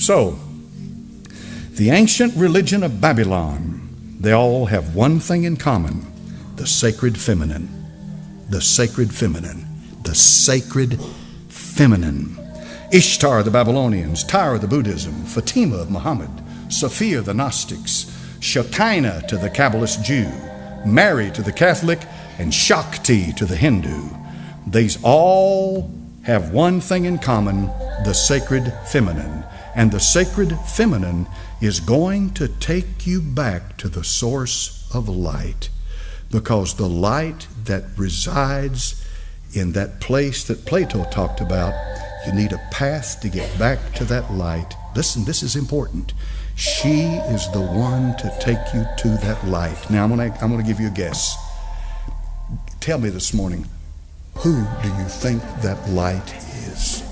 So, the ancient religion of Babylon, they all have one thing in common: the sacred feminine. The sacred feminine. The sacred feminine. Ishtar the Babylonians, Tyre the Buddhism, Fatima of Muhammad, Sophia the Gnostics, Shekinah to the Kabbalist Jew, Mary to the Catholic, and Shakti to the Hindu. These all have one thing in common: the sacred feminine. And the sacred feminine is going to take you back to the source of light, because the light that resides in that place that Plato talked about, you need a path to get back to that light. Listen, this is important. She is the one to take you to that light. Now, I'm going to give you a guess. Tell me this morning, who do you think that light is?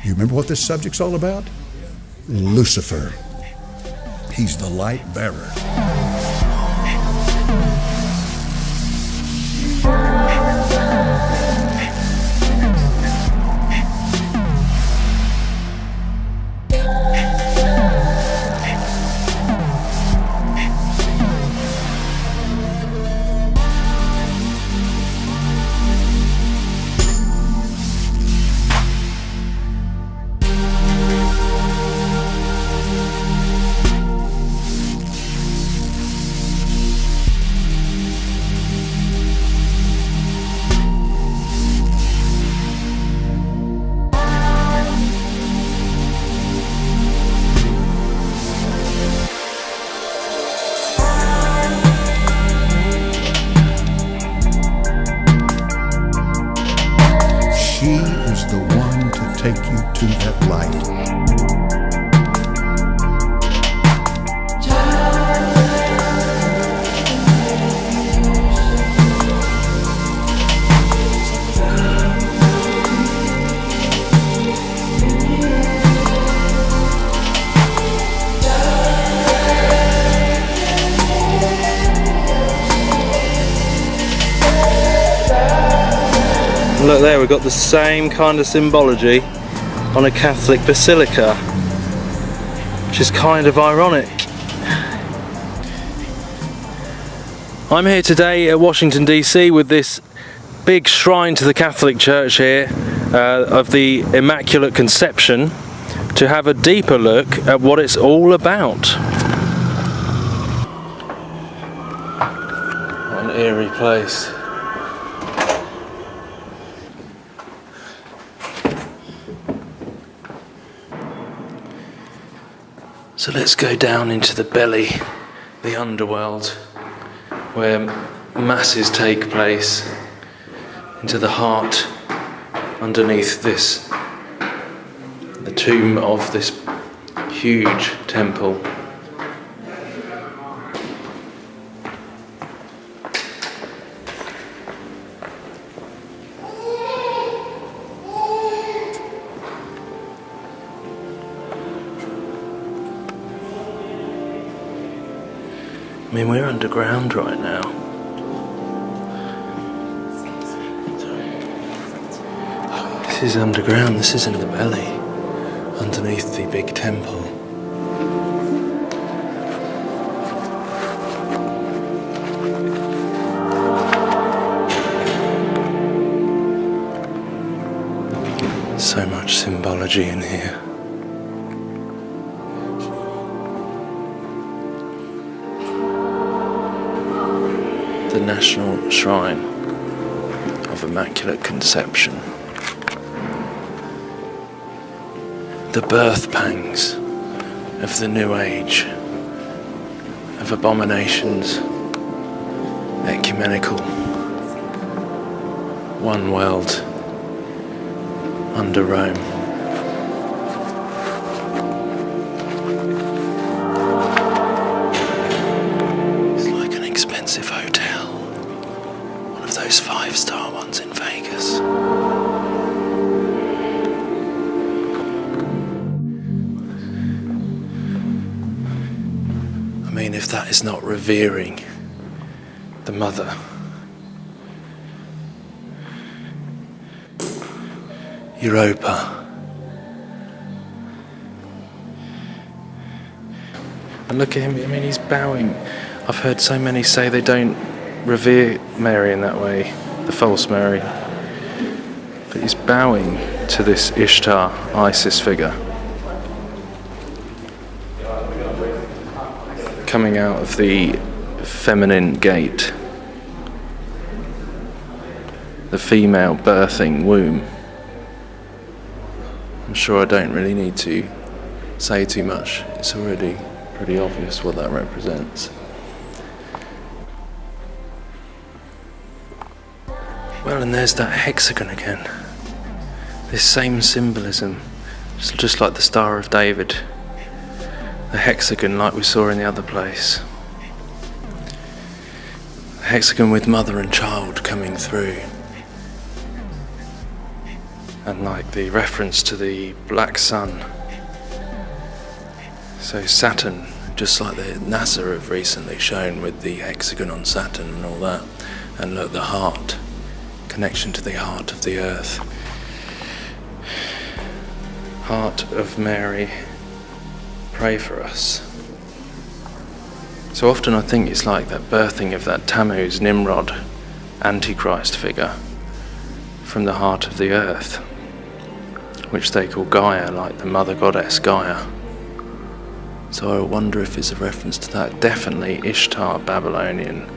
You remember what this subject's all about? Lucifer. He's the light bearer. She is the one to take you to that light. Look there, we've got the same kind of symbology on a Catholic basilica, which is kind of ironic. I'm here today at Washington DC with this big shrine to the Catholic Church here of the Immaculate Conception, to have a deeper look at what it's all about. What an eerie place. So let's go down into the belly, the underworld, where masses take place, into the heart underneath this, the tomb of this huge temple. I mean, we're underground right now. This is underground, this is in the belly, underneath the big temple. So much symbology in here. The National Shrine of Immaculate Conception. The birth pangs of the New Age, of abominations, ecumenical, one world under Rome. It's like an expensive hotel, one of those 5-star ones in Vegas. I mean, if that is not revering the Mother. Europa. And look at him, I mean, he's bowing. I've heard so many say they don't revere Mary in that way, the false Mary. But he's bowing to this Ishtar, Isis figure. Coming out of the feminine gate. The female birthing womb. I'm sure I don't really need to say too much. It's already pretty obvious what that represents. Well, and there's that hexagon again. This same symbolism, just like the Star of David. The hexagon like we saw in the other place. The hexagon with mother and child coming through. And like the reference to the black sun. So Saturn, just like the NASA have recently shown with the hexagon on Saturn and all that. And look, the heart, connection to the heart of the earth. Heart of Mary, pray for us. So often I think it's like that birthing of that Tammuz, Nimrod, Antichrist figure from the heart of the earth, which they call Gaia, like the mother goddess Gaia. So I wonder if it's a reference to that. Definitely Ishtar, Babylonian,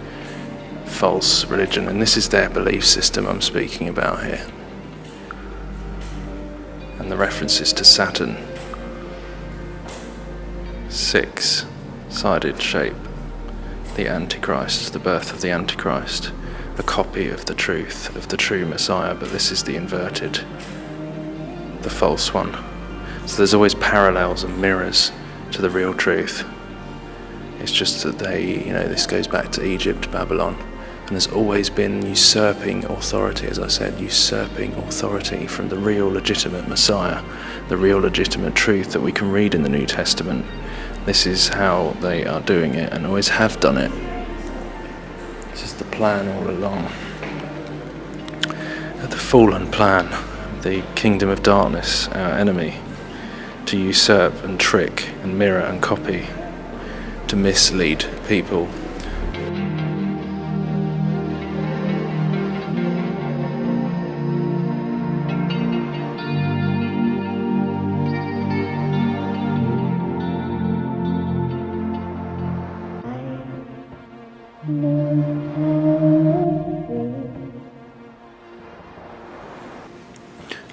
false religion, and this is their belief system I'm speaking about here. And the references to Saturn. 6-sided shape. The Antichrist, the birth of the Antichrist. A copy of the truth, of the true Messiah, but this is the inverted, the false one. So there's always parallels and mirrors to the real truth. It's just that this goes back to Egypt, Babylon, and there's always been usurping authority, as I said, usurping authority from the real legitimate Messiah, the real legitimate truth that we can read in the New Testament. This is how they are doing it and always have done it. This is the plan all along. The fallen plan, the kingdom of darkness, our enemy, to usurp and trick and mirror and copy, to mislead people.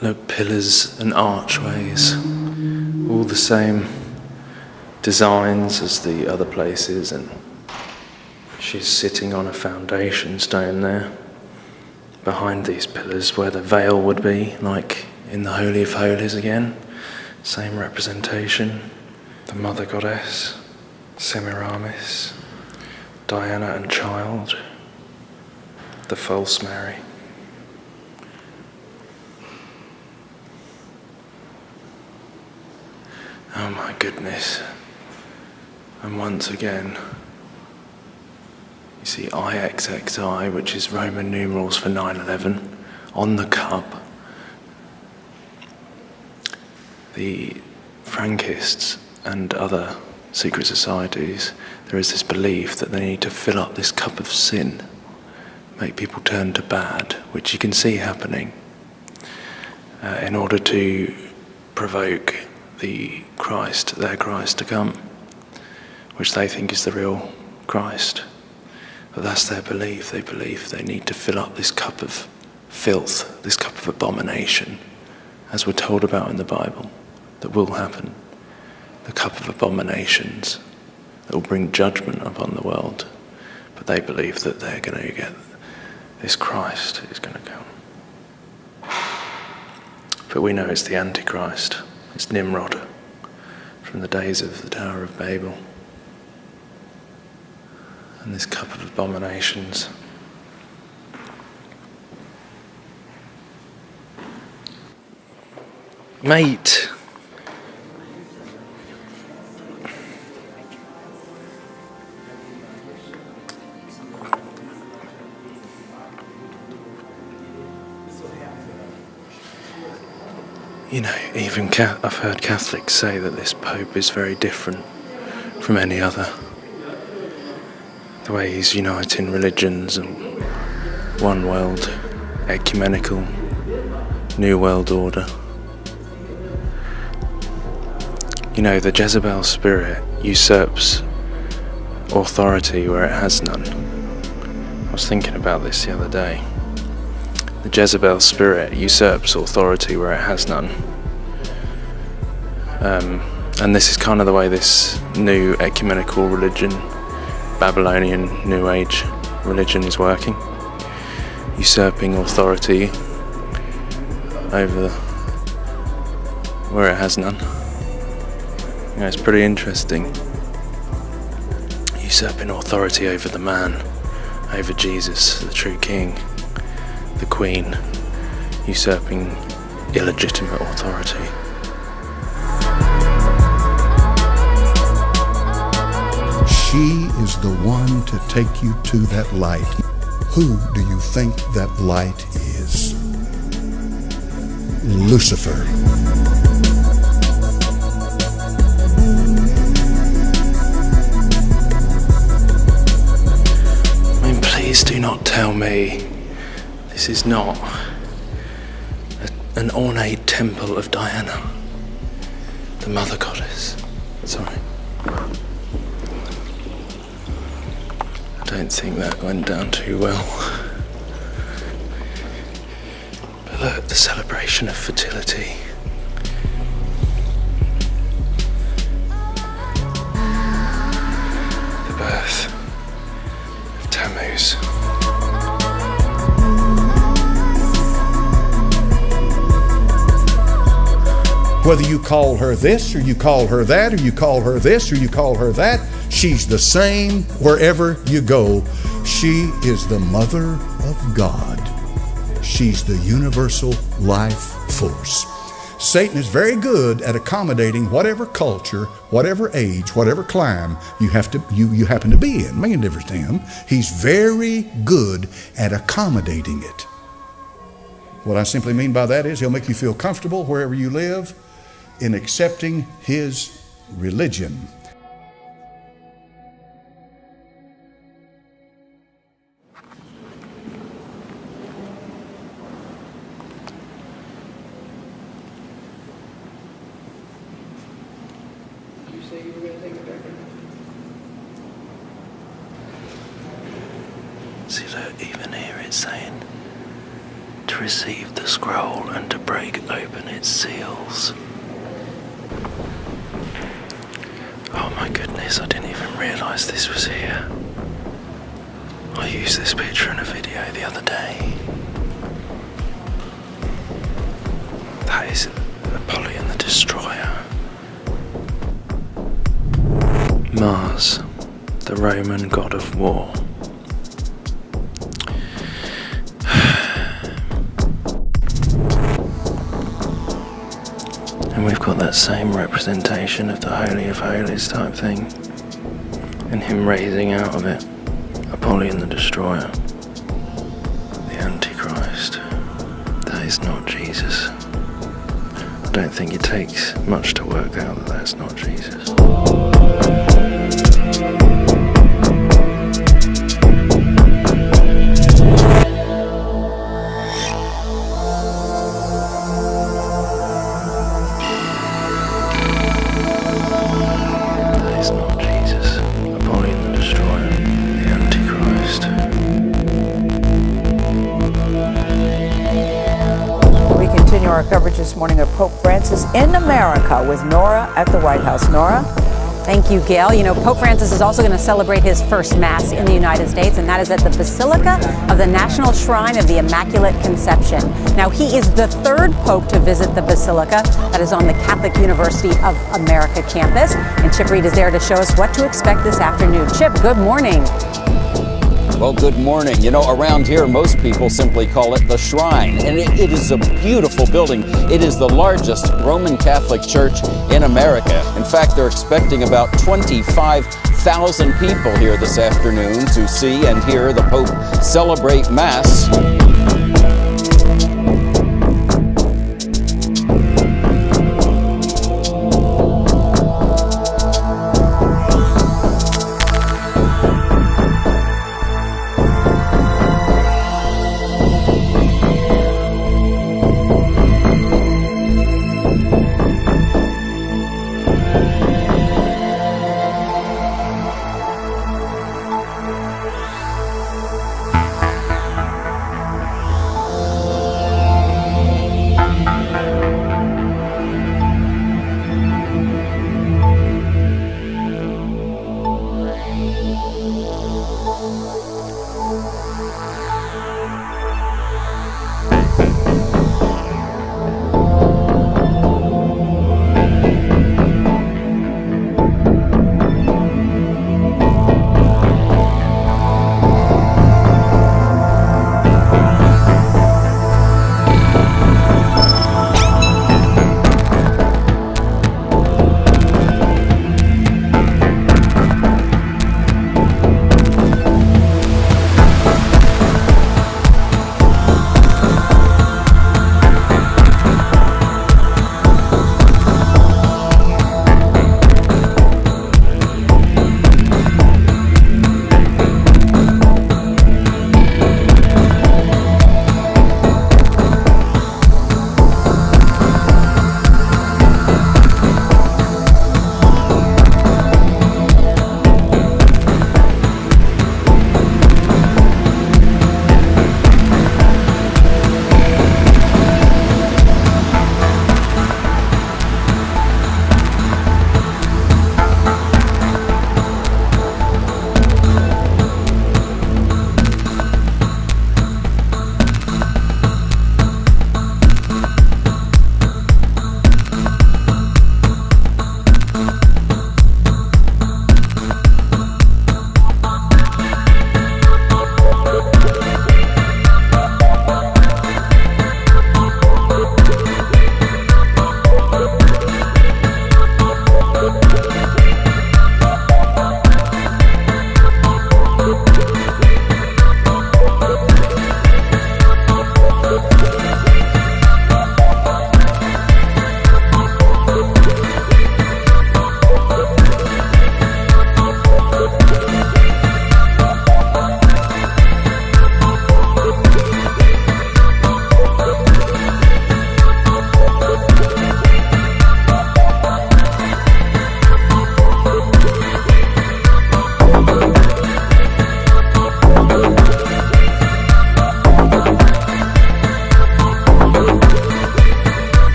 Look, pillars and archways, all the same designs as the other places, and she's sitting on a foundation stone there, behind these pillars where the veil would be, like in the Holy of Holies again, same representation, the Mother Goddess, Semiramis, Diana and child, the false Mary. Oh my goodness. And once again, you see IXXI, which is Roman numerals for 9/11, on the cup. The Frankists and other secret societies, there is this belief that they need to fill up this cup of sin, make people turn to bad, which you can see happening, in order to provoke their Christ to come, which they think is the real Christ. But that's their belief. They believe they need to fill up this cup of filth, this cup of abomination, as we're told about in the Bible, that will happen. The cup of abominations that will bring judgment upon the world. But they believe that they're going to get this Christ is going to come. But we know it's the Antichrist. It's Nimrod from the days of the Tower of Babel. And this cup of abominations. Mate! You know, even I've heard Catholics say that this Pope is very different from any other. The way he's uniting religions and one world, ecumenical, new world order. You know, the Jezebel spirit usurps authority where it has none. I was thinking about this the other day. The Jezebel spirit usurps authority where it has none. And this is kind of the way this new ecumenical religion, Babylonian New Age religion, is working. Usurping authority over where it has none. You know, it's pretty interesting. Usurping authority over the man, over Jesus, the true king, the queen, usurping illegitimate authority. She is the one to take you to that light. Who do you think that light is? Lucifer. I mean, please do not tell me this is not an ornate temple of Diana, the mother goddess. Sorry. I don't think that went down too well. But look, the celebration of fertility. The birth of Tammuz. Whether you call her this, or you call her that, or you call her this, or you call her that, she's the same wherever you go. She is the Mother of God. She's the universal life force. Satan is very good at accommodating whatever culture, whatever age, whatever clime you happen to be in. Making a difference to him. He's very good at accommodating it. What I simply mean by that is he'll make you feel comfortable wherever you live in accepting his religion. You say you were going to take it back? See, look, even here it's saying to receive the scroll and to break open its seals. Oh my goodness, I didn't even realise this was here. I used this picture in a video the other day. That is Apollyon the Destroyer. Mars, the Roman god of war. And we've got that same representation of the Holy of Holies type thing, and him raising out of it Apollyon the Destroyer, the Antichrist. That is not Jesus. I don't think it takes much to work out that that's not Jesus. Our coverage this morning of Pope Francis in America with Nora at the White House. Nora? Thank you, Gail. You know, Pope Francis is also going to celebrate his first Mass in the United States, and that is at the Basilica of the National Shrine of the Immaculate Conception. Now, he is the third Pope to visit the Basilica that is on the Catholic University of America campus. And Chip Reed is there to show us what to expect this afternoon. Chip, good morning. Well, good morning. You know, around here, most people simply call it the Shrine, and it is a beautiful building. It is the largest Roman Catholic church in America. In fact, they're expecting about 25,000 people here this afternoon to see and hear the Pope celebrate Mass